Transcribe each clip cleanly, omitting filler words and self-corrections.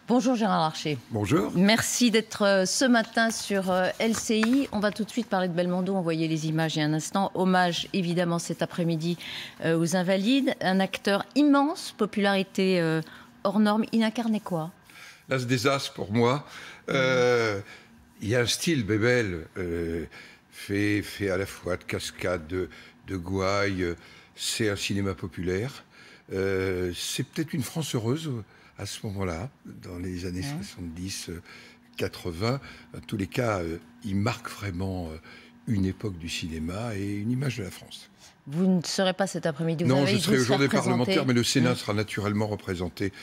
Bonjour Gérard Larcher. Bonjour. Merci d'être ce matin sur LCI. On va tout de suite parler de Belmondo. On voyait les images il y a un instant. Hommage évidemment cet après-midi aux Invalides. Un acteur immense, popularité hors norme. Il incarnait quoi? L'as des As pour moi. Il y a un style Bébel fait à la fois de cascade, de gouaille. C'est un cinéma populaire. C'est peut-être une France heureuse à ce moment-là, dans les années 70, 80. En tous les cas, il marque vraiment une époque du cinéma et une image de la France. Vous ne serez pas cet après-midi? Non, je serai aux Journées parlementaires, mais le Sénat sera naturellement représenté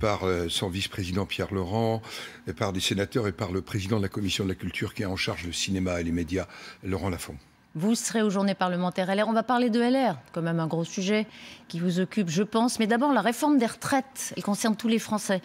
par son vice-président Pierre Laurent, et par des sénateurs et par le président de la Commission de la Culture qui est en charge le cinéma et les médias, Laurent Lafont. Vous serez aux Journées parlementaires LR. On va parler de LR, quand même un gros sujet qui vous occupe, je pense. Mais d'abord, la réforme des retraites, elle concerne tous les Français.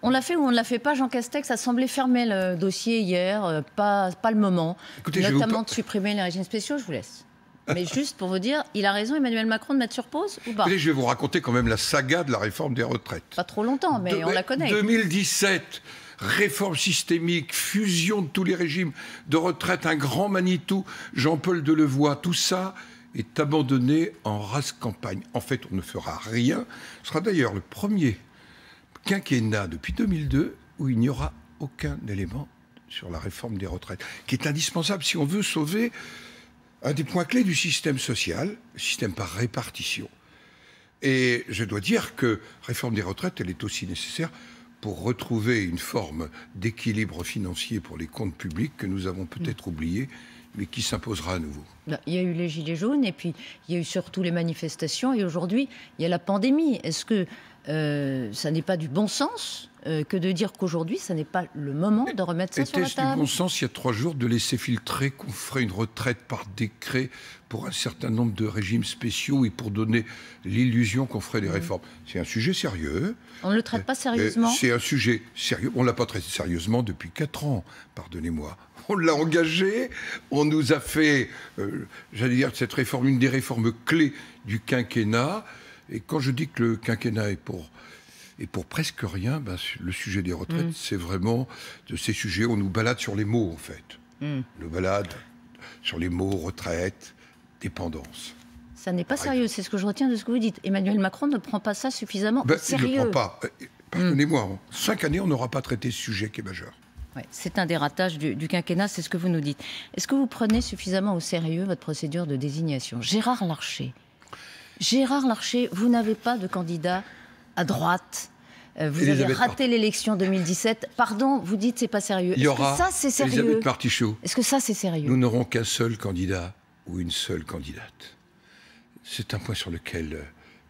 On l'a fait ou on ne l'a fait pas? Jean Castex a semblé fermer le dossier hier, pas le moment. Écoutez, notamment de supprimer les régimes spéciaux, je vous laisse. Mais juste pour vous dire, il a raison Emmanuel Macron de mettre sur pause ou pas? Écoutez, je vais vous raconter quand même la saga de la réforme des retraites. Pas trop longtemps, mais on la connaît. 2017, réforme systémique, fusion de tous les régimes de retraite, un grand Manitou, Jean-Paul Delevoye, tout ça est abandonné en rase campagne. En fait, on ne fera rien. Ce sera d'ailleurs le premier quinquennat depuis 2002 où il n'y aura aucun élément sur la réforme des retraites, qui est indispensable si on veut sauver un des points clés du système social, le système par répartition. Et je dois dire que réforme des retraites, elle est aussi nécessaire pour retrouver une forme d'équilibre financier pour les comptes publics que nous avons peut-être oublié, mais qui s'imposera à nouveau. Il y a eu les Gilets jaunes et puis il y a eu surtout les manifestations et aujourd'hui, il y a la pandémie. Est-ce que ça n'est pas du bon sens que de dire qu'aujourd'hui, ça n'est pas le moment de remettre ça sur la table? Était-ce du bon sens, il y a 3 jours, de laisser filtrer qu'on ferait une retraite par décret pour un certain nombre de régimes spéciaux et pour donner l'illusion qu'on ferait des réformes? C'est un sujet sérieux. On ne le traite pas sérieusement? C'est un sujet sérieux. On ne l'a pas traité sérieusement depuis 4 ans, pardonnez-moi. On l'a engagé, on nous a fait, j'allais dire, cette réforme, une des réformes clés du quinquennat. Et quand je dis que le quinquennat est pour presque rien, ben, le sujet des retraites, c'est vraiment de ces sujets où on nous balade sur les mots, en fait. On nous balade sur les mots retraite, dépendance. Ça n'est pas sérieux, c'est ce que je retiens de ce que vous dites. Emmanuel Macron ne prend pas ça suffisamment au sérieux. Il ne le prend pas. Pardonnez-moi, en 5 années, on n'aura pas traité ce sujet qui est majeur. Ouais, c'est un des ratages du quinquennat, c'est ce que vous nous dites. Est-ce que vous prenez suffisamment au sérieux votre procédure de désignation? Gérard Larcher, vous n'avez pas de candidat à droite. Vous avez raté l'élection 2017. Pardon, vous dites c'est pas sérieux. Est-ce que ça c'est sérieux? Elisabeth Martichaud. Est-ce que ça c'est sérieux? Nous n'aurons qu'un seul candidat ou une seule candidate. C'est un point sur lequel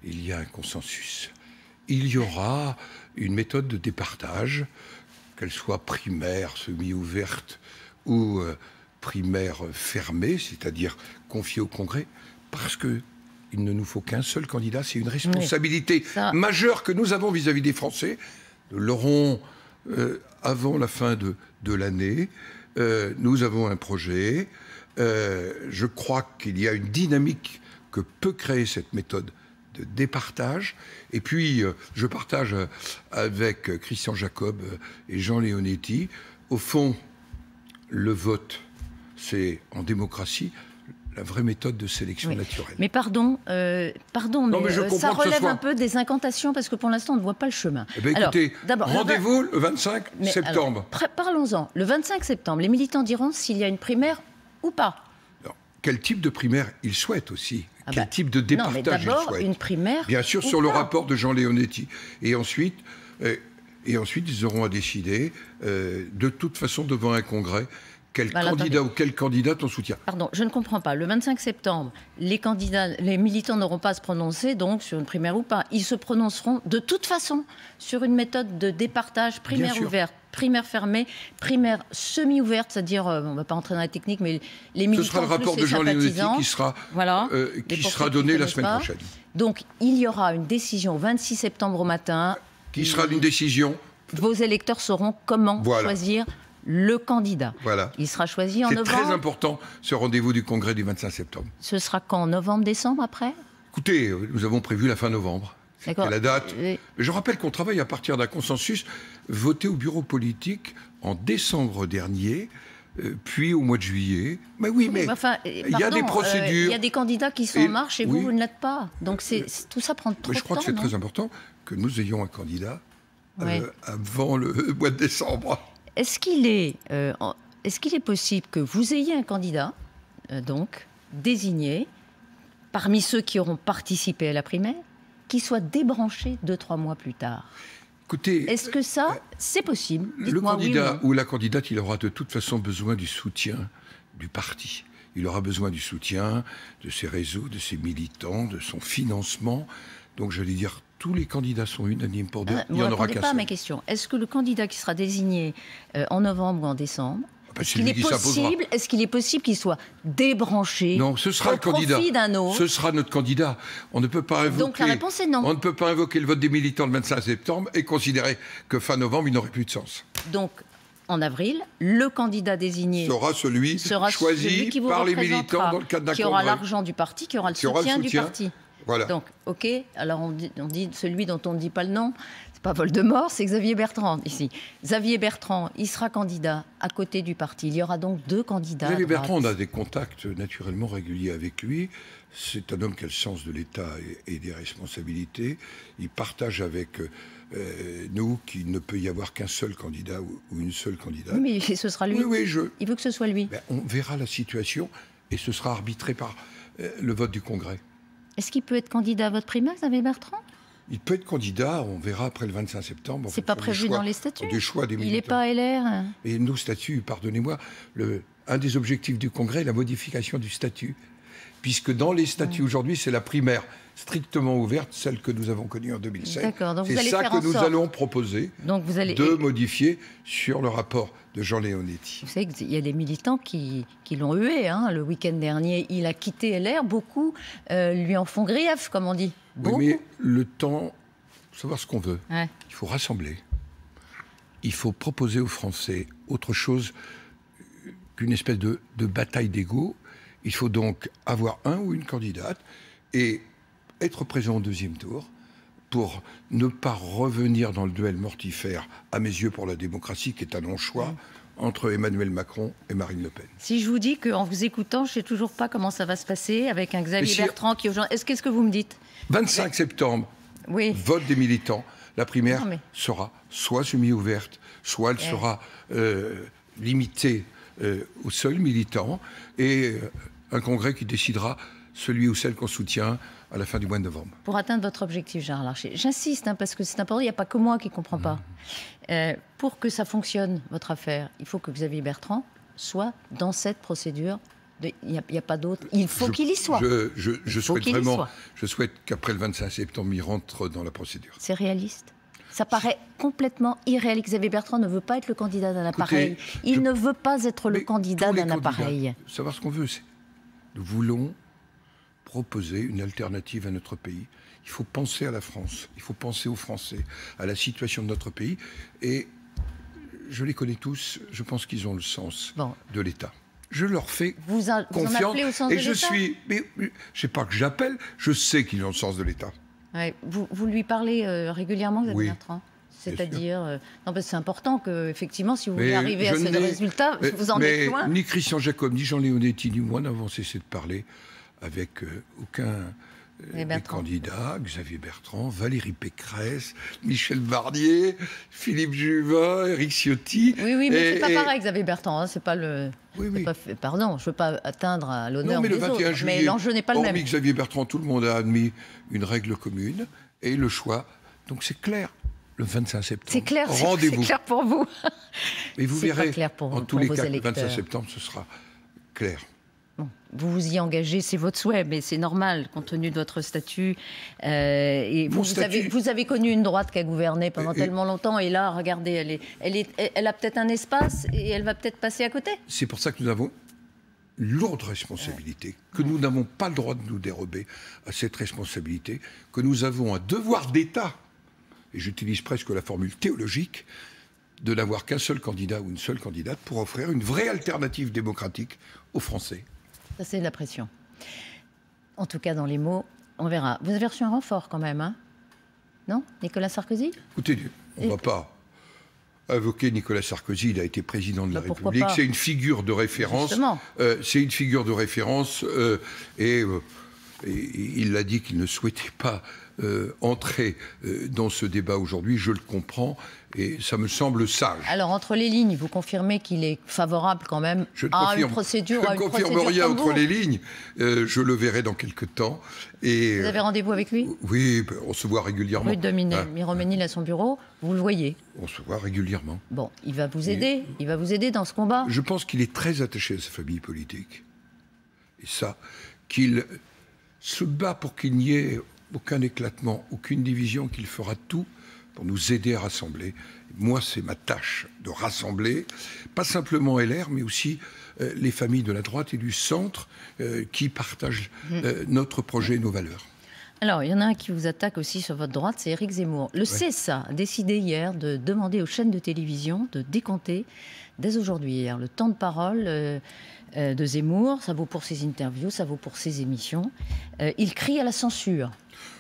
il y a un consensus. Il y aura une méthode de départage, qu'elle soit primaire, semi-ouverte ou primaire fermée, c'est-à-dire confiée au Congrès, parce que il ne nous faut qu'un seul candidat. C'est une responsabilité majeure que nous avons vis-à-vis des Français. Nous l'aurons avant la fin de l'année. Nous avons un projet. Je crois qu'il y a une dynamique que peut créer cette méthode de départage. Et puis, je partage avec Christian Jacob et Jean Leonetti. Au fond, le vote, c'est en démocratie la vraie méthode de sélection naturelle. Mais pardon, mais ça relève un peu des incantations parce que pour l'instant, on ne voit pas le chemin. Eh bien, écoutez, rendez-vous le 25 septembre. Parlons-en. Le 25 septembre, les militants diront s'il y a une primaire ou pas. Alors, quel type de primaire ils souhaitent aussi? Quel type de départage ils souhaitent? D'abord, une primaire. Bien sûr, sur le rapport de Jean Leonetti. Et ensuite, ils auront à décider, de toute façon, devant un congrès, quel candidat ou quelle candidate on soutient. Pardon, je ne comprends pas. Le 25 septembre, les militants n'auront pas à se prononcer donc sur une primaire ou pas. Ils se prononceront de toute façon sur une méthode de départage, primaire ouverte, primaire fermée, primaire semi-ouverte, c'est-à-dire, on ne va pas entrer dans la technique, mais les militants. Ce sera le rapport de Jean Leonetti qui sera donné la semaine prochaine. Donc il y aura une décision au 26 septembre au matin. Qui sera une décision. Vos électeurs sauront comment choisir le candidat. Voilà. Il sera choisi en novembre. C'est très important, ce rendez-vous du Congrès du 25 septembre. Ce sera quand? Novembre, décembre, après? Écoutez, nous avons prévu la fin novembre. C'était la date. Je rappelle qu'on travaille à partir d'un consensus voté au bureau politique en décembre dernier, puis au mois de juillet. Mais oui, mais il y a des procédures. Il y a des candidats qui sont en marche et vous ne l'êtes pas. Donc tout ça prend trop de temps. Je crois que c'est très important que nous ayons un candidat avant le mois de décembre. Est-ce qu'il est possible que vous ayez un candidat, donc, désigné, parmi ceux qui auront participé à la primaire, qui soit débranché 2-3 mois plus tard? Écoutez, est-ce que ça, c'est possible? Le candidat ou la candidate, il aura de toute façon besoin du soutien du parti. Il aura besoin du soutien de ses réseaux, de ses militants, de son financement. Donc, j'allais dire, tous les candidats sont unanimes pour dire qu'il n'y en aura qu'un seul. Vous ne répondez pas à ma question. Est-ce que le candidat qui sera désigné en novembre ou en décembre, est-ce qu'il est possible qu'il soit débranché? Non, ce sera le candidat. Ce sera notre candidat. On ne peut pas invoquer. Donc la réponse est non. On ne peut pas invoquer le vote des militants le 25 septembre et considérer que fin novembre, il n'aurait plus de sens. Donc, en avril, le candidat désigné sera celui choisi qui vous par les militants dans le cadre d'un congrès. Qui aura l'argent du parti, qui aura le soutien du parti. Voilà. Donc, ok. Alors on dit celui dont on ne dit pas le nom. C'est pas Voldemort, c'est Xavier Bertrand ici. Xavier Bertrand, il sera candidat à côté du parti. Il y aura donc 2 candidats. Xavier Bertrand, on a des contacts naturellement réguliers avec lui. C'est un homme qui a le sens de l'État et des responsabilités. Il partage avec nous qu'il ne peut y avoir qu'un seul candidat ou une seule candidate. Oui, mais ce sera lui. Oui, il veut que ce soit lui. On verra la situation et ce sera arbitré par le vote du Congrès. Est-ce qu'il peut être candidat à votre primaire, Xavier Bertrand? Il peut être candidat, on verra après le 25 septembre. C'est pas prévu dans les statuts. Des choix des militants. Il n'est pas LR. Et nos statuts, pardonnez-moi, un des objectifs du Congrès est la modification du statut. Puisque dans les statuts aujourd'hui, c'est la primaire strictement ouverte, celle que nous avons connue en 2007. D'accord, donc c'est ça que nous allons proposer de modifier sur le rapport de Jean Leonetti. Vous savez qu'il y a des militants qui l'ont hué. Le week-end dernier, il a quitté LR. Beaucoup lui en font grief, comme on dit. Oui, mais le temps, savoir ce qu'on veut. Ouais. Il faut rassembler. Il faut proposer aux Français autre chose qu'une espèce de bataille d'ego. Il faut donc avoir un ou une candidate et être présent au 2e tour pour ne pas revenir dans le duel mortifère, à mes yeux, pour la démocratie, qui est un non-choix, entre Emmanuel Macron et Marine Le Pen. Si je vous dis qu'en vous écoutant, je ne sais toujours pas comment ça va se passer avec un Xavier Bertrand qui... Qu'est-ce que vous me dites? 25 septembre, vote des militants. La primaire sera soit semi-ouverte, soit elle sera limitée aux seuls militants et un congrès qui décidera celui ou celle qu'on soutient à la fin du mois de novembre. Pour atteindre votre objectif, Gérard Larcher, j'insiste parce que c'est important, il n'y a pas que moi qui ne comprends pas. Pour que ça fonctionne, votre affaire, il faut que Xavier Bertrand soit dans cette procédure. Il n'y a pas d'autre. Il faut qu'il y soit. Je souhaite qu'après le 25 septembre, il rentre dans la procédure. C'est réaliste? Ça paraît complètement irréaliste. Xavier Bertrand ne veut pas être le candidat d'un appareil. Il ne veut pas être le candidat d'un appareil. Savoir ce qu'on veut, c'est... Nous voulons proposer une alternative à notre pays. Il faut penser à la France, il faut penser aux Français, à la situation de notre pays. Et je les connais tous, je pense qu'ils ont le sens de l'État. Je leur fais confiance. Vous en appelez au sens de l'État ? Mais je ne sais pas que j'appelle, je sais qu'ils ont le sens de l'État. Ouais, vous lui parlez régulièrement, Xavier Bertrand ? C'est-à-dire, non, parce que c'est important que, effectivement, si vous voulez arriver à ce résultat, vous en êtes loin. Ni Christian Jacob, ni Jean Leonetti, ni moi n'avons cessé de parler avec aucun des candidats, Xavier Bertrand, Valérie Pécresse, Michel Barnier, Philippe Juvin, Éric Ciotti. Oui, mais c'est pas pareil, Xavier Bertrand. C'est pas le. Pardon, je veux pas atteindre à l'honneur des autres. Juillet, mais l'enjeu n'est pas le même. Hormis Xavier Bertrand, tout le monde a admis une règle commune et le choix. Donc c'est clair. Le 25 septembre. C'est clair, rendez-vous. C'est clair pour vous. Et vous verrez, en tous les cas, le 25 septembre, ce sera clair. Bon, vous vous y engagez, c'est votre souhait, mais c'est normal, compte tenu de votre statut. Et vous avez connu une droite qui a gouverné pendant tellement longtemps, et là, regardez, elle a peut-être un espace, et elle va peut-être passer à côté. C'est pour ça que nous avons une lourde responsabilité, que nous n'avons pas le droit de nous dérober à cette responsabilité, que nous avons un devoir d'État, et j'utilise presque la formule théologique, de n'avoir qu'un seul candidat ou une seule candidate pour offrir une vraie alternative démocratique aux Français. Ça, c'est de la pression. En tout cas, dans les mots, on verra. Vous avez reçu un renfort quand même, hein ? Non, Nicolas Sarkozy? Écoutez, on ne va pas invoquer Nicolas Sarkozy, il a été président de la République, c'est une figure de référence. C'est une figure de référence et il a dit qu'il ne souhaitait pas entrer dans ce débat aujourd'hui, je le comprends, et ça me semble sage. Alors, entre les lignes, vous confirmez qu'il est favorable quand même à une procédure Je ne confirme rien entre les lignes, je le verrai dans quelques temps. Et, vous avez rendez-vous avec lui? Oui, on se voit régulièrement. Rue de Miromesnil à son bureau, vous le voyez? On se voit régulièrement. Bon, il va vous aider, il va vous aider dans ce combat. Je pense qu'il est très attaché à sa famille politique. Et ça, qu'il se bat pour qu'il n'y ait aucun éclatement, aucune division, qu'il fera tout pour nous aider à rassembler. Moi, c'est ma tâche de rassembler, pas simplement LR, mais aussi les familles de la droite et du centre qui partagent notre projet et nos valeurs. Alors, il y en a un qui vous attaque aussi sur votre droite, c'est Éric Zemmour. Le CSA a décidé hier de demander aux chaînes de télévision de décompter, dès aujourd'hui hier, le temps de parole de Zemmour. Ça vaut pour ses interviews, ça vaut pour ses émissions. Il crie à la censure.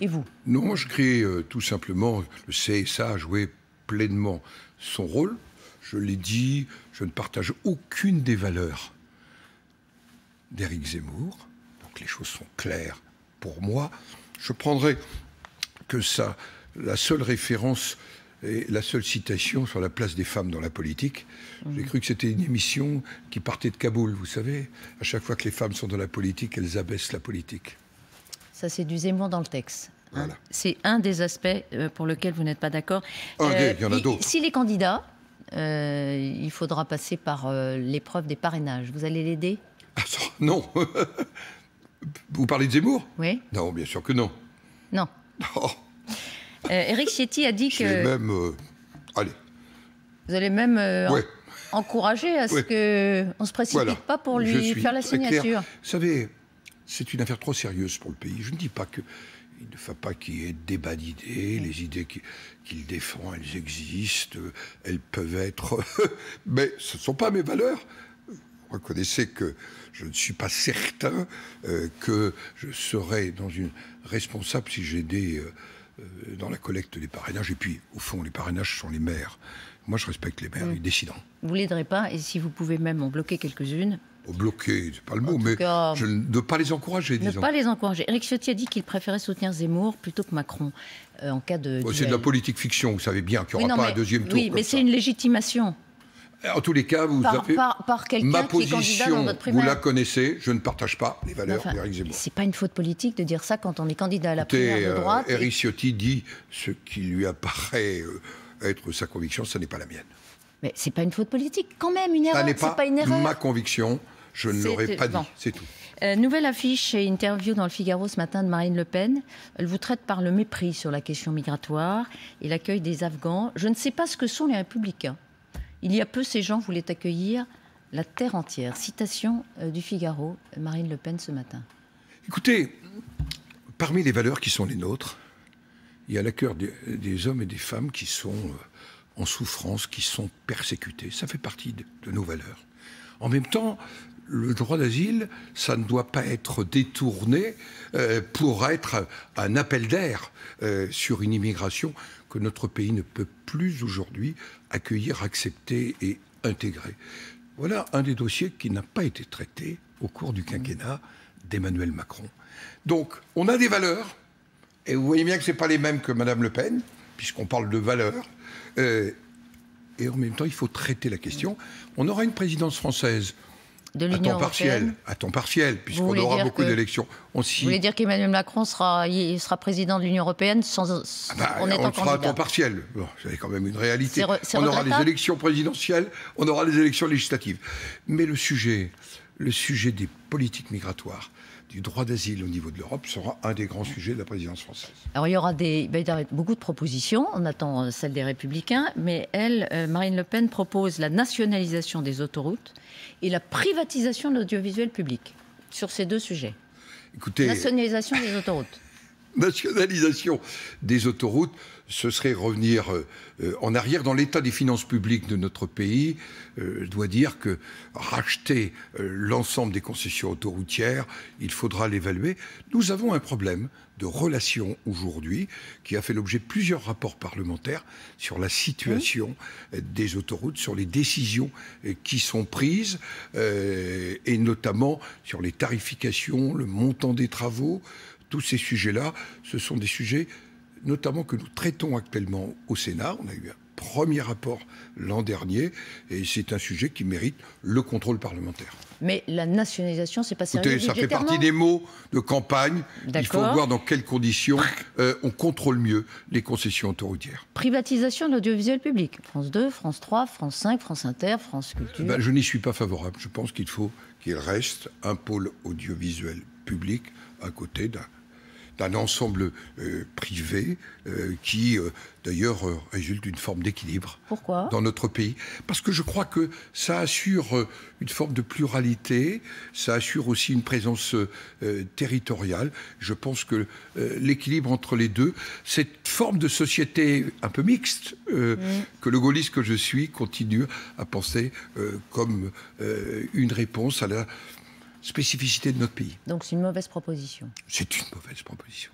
Et vous? Non, je crie tout simplement, le CSA a joué pleinement son rôle. Je l'ai dit, je ne partage aucune des valeurs d'Éric Zemmour. Donc les choses sont claires pour moi. Je prendrai que ça, la seule référence et la seule citation sur la place des femmes dans la politique. J'ai cru que c'était une émission qui partait de Kaboul, vous savez. À chaque fois que les femmes sont dans la politique, elles abaissent la politique. Ça, c'est du Zemmour dans le texte. Hein. Voilà. C'est un des aspects pour lequel vous n'êtes pas d'accord. Il y en a d'autres. Si les candidats, il faudra passer par l'épreuve des parrainages. Vous allez l'aider? Non. Vous parlez de Zemmour? Oui. Non, bien sûr que non. Non. Oh. Éric Ciotti a dit que... même... allez. Vous allez même encourager à ce qu'on ne se précipite pas pour lui faire la signature. Vous savez, c'est une affaire trop sérieuse pour le pays. Je ne dis pas qu'il ne faut pas qu'il y ait débat d'idées. Les idées qu'il défend, elles existent. Elles peuvent être... mais ce ne sont pas mes valeurs. Reconnaissez que je ne suis pas certain que je serais dans une responsable si j'aidais dans la collecte des parrainages. Et puis, au fond, les parrainages sont les maires. Moi, je respecte les maires, ils décideront. Vous ne l'aiderez pas, et si vous pouvez même en bloquer quelques-unes. Bloquer, c'est pas le mot, mais je ne pas les encourager, disons. Ne pas les encourager. Éric Ciotti a dit qu'il préférait soutenir Zemmour plutôt que Macron en cas de... c'est de la politique fiction, vous savez bien qu'il n'y aura pas un deuxième tour. Oui, mais c'est une légitimation. En tous les cas, vous avez par quelqu'un qui est candidat dans votre primaire. Vous la connaissez, je ne partage pas les valeurs d'Éric Zemmour. C'est pas une faute politique de dire ça quand on est candidat à la primaire de droite. Éric Ciotti dit ce qui lui apparaît être sa conviction, ce n'est pas la mienne. Mais c'est pas une faute politique, quand même, une erreur. C'est pas une erreur. Ma conviction, je ne l'aurais pas dit, c'est tout. Nouvelle affiche et interview dans le Figaro ce matin de Marine Le Pen. Elle vous traite par le mépris sur la question migratoire et l'accueil des Afghans. Je ne sais pas ce que sont les Républicains. Il y a peu, ces gens voulaient accueillir la terre entière. Citation du Figaro, Marine Le Pen ce matin. Écoutez, parmi les valeurs qui sont les nôtres, il y a l'accueil des hommes et des femmes qui sont en souffrance, qui sont persécutés. Ça fait partie de nos valeurs. En même temps, le droit d'asile, ça ne doit pas être détourné pour être un appel d'air sur une immigration que notre pays ne peut plus aujourd'hui accueillir, accepter et intégrer. Voilà un des dossiers qui n'a pas été traité au cours du quinquennat d'Emmanuel Macron. Donc, on a des valeurs, et vous voyez bien que ce n'est pas les mêmes que Mme Le Pen, puisqu'on parle de valeurs, et en même temps, il faut traiter la question. On aura une présidence française de l'Union européenne. À temps partiel, puisqu'on aura beaucoup d'élections. Vous voulez dire qu'Emmanuel Macron sera président de l'Union européenne en étant candidat? On sera à temps partiel. Bon, c'est quand même une réalité. On aura les élections présidentielles, on aura les élections législatives. Mais le sujet des politiques migratoires, du droit d'asile au niveau de l'Europe sera un des grands sujets de la présidence française. Alors il y aura beaucoup de propositions, on attend celle des Républicains, mais Marine Le Pen propose la nationalisation des autoroutes et la privatisation de l'audiovisuel public sur ces deux sujets. Écoutez, nationalisation des autoroutes. nationalisation des autoroutes, ce serait revenir en arrière dans l'état des finances publiques de notre pays. Je dois dire que racheter l'ensemble des concessions autoroutières, il faudra l'évaluer. Nous avons un problème de relations aujourd'hui qui a fait l'objet de plusieurs rapports parlementaires sur la situation des autoroutes, sur les décisions qui sont prises et notamment sur les tarifications, le montant des travaux. Tous ces sujets-là, ce sont des sujets notamment que nous traitons actuellement au Sénat. On a eu un premier rapport l'an dernier et c'est un sujet qui mérite le contrôle parlementaire. Mais la nationalisation, c'est pas sérieux. Écoutez, ça fait partie des mots de campagne. Il faut voir dans quelles conditions on contrôle mieux les concessions autoroutières. Privatisation de l'audiovisuel public. France 2, France 3, France 5, France Inter, France Culture. Je n'y suis pas favorable. Je pense qu'il faut qu'il reste un pôle audiovisuel public à côté d'un ensemble privé qui, d'ailleurs, résulte d'une forme d'équilibre dans notre pays. Parce que je crois que ça assure une forme de pluralité, ça assure aussi une présence territoriale. Je pense que l'équilibre entre les deux, cette forme de société un peu mixte que le gaulliste que je suis continue à penser comme une réponse à la spécificité de notre pays. Donc c'est une mauvaise proposition. C'est une mauvaise proposition.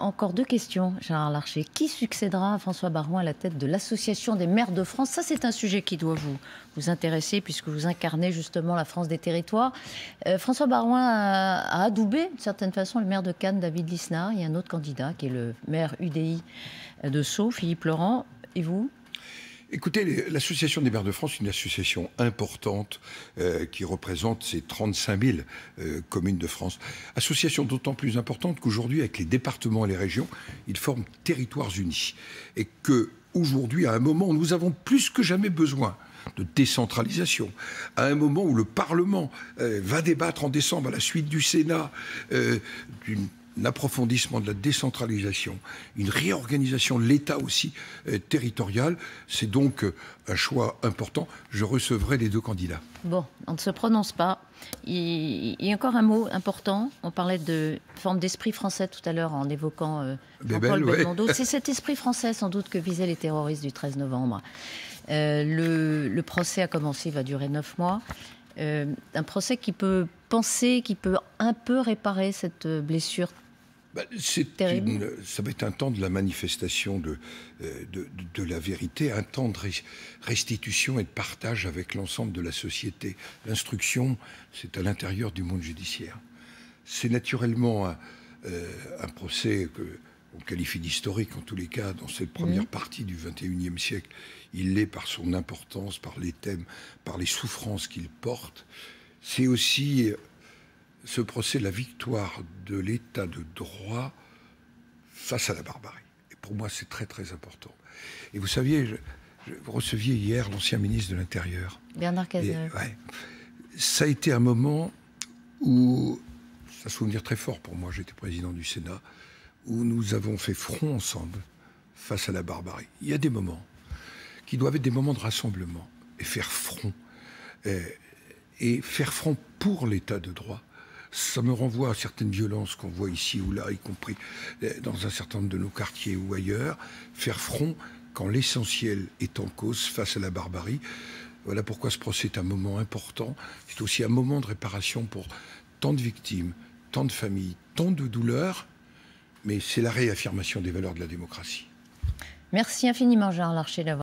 Encore deux questions, Gérard Larcher. Qui succédera à François Baroin à la tête de l'Association des maires de France? Ça, c'est un sujet qui doit vous intéresser puisque vous incarnez justement la France des territoires. François Baroin a adoubé, d'une certaine façon, le maire de Cannes, David Lisnard. Il y a un autre candidat qui est le maire UDI de Sceaux, Philippe Laurent. Et vous? Écoutez, l'Association des maires de France est une association importante qui représente ces 35 000 communes de France. Association d'autant plus importante qu'aujourd'hui, avec les départements et les régions, ils forment territoires unis. Et qu'aujourd'hui, à un moment où nous avons plus que jamais besoin de décentralisation, à un moment où le Parlement va débattre en décembre à la suite du Sénat un approfondissement de la décentralisation, une réorganisation de l'État aussi territorial. C'est donc un choix important. Je recevrai les deux candidats. Bon, on ne se prononce pas. Il y a encore un mot important. On parlait de forme d'esprit français tout à l'heure en évoquant Jean-Paul Belmondo. C'est cet esprit français sans doute que visaient les terroristes du 13 novembre. Le procès a commencé, il va durer 9 mois. Un procès qui peut un peu réparer cette blessure. Ça va être un temps de la manifestation de la vérité, un temps de restitution et de partage avec l'ensemble de la société. L'instruction, c'est à l'intérieur du monde judiciaire. C'est naturellement un procès qu'on qualifie d'historique, en tous les cas, dans cette première partie du XXIe siècle. Il l'est par son importance, par les thèmes, par les souffrances qu'il porte. C'est aussi ce procès, la victoire de l'état de droit face à la barbarie. Et pour moi, c'est très, très important. Et vous saviez, vous receviez hier l'ancien ministre de l'Intérieur. Bernard Cazeneuve. Ça a été un moment où, c'est un souvenir très fort pour moi, j'étais président du Sénat, où nous avons fait front ensemble face à la barbarie. Il y a des moments qui doivent être des moments de rassemblement et faire front. Et faire front pour l'état de droit. Ça me renvoie à certaines violences qu'on voit ici ou là, y compris dans un certain nombre de nos quartiers ou ailleurs. Faire front quand l'essentiel est en cause face à la barbarie. Voilà pourquoi ce procès est un moment important. C'est aussi un moment de réparation pour tant de victimes, tant de familles, tant de douleurs. Mais c'est la réaffirmation des valeurs de la démocratie. Merci infiniment, Gérard Larcher, d'avoir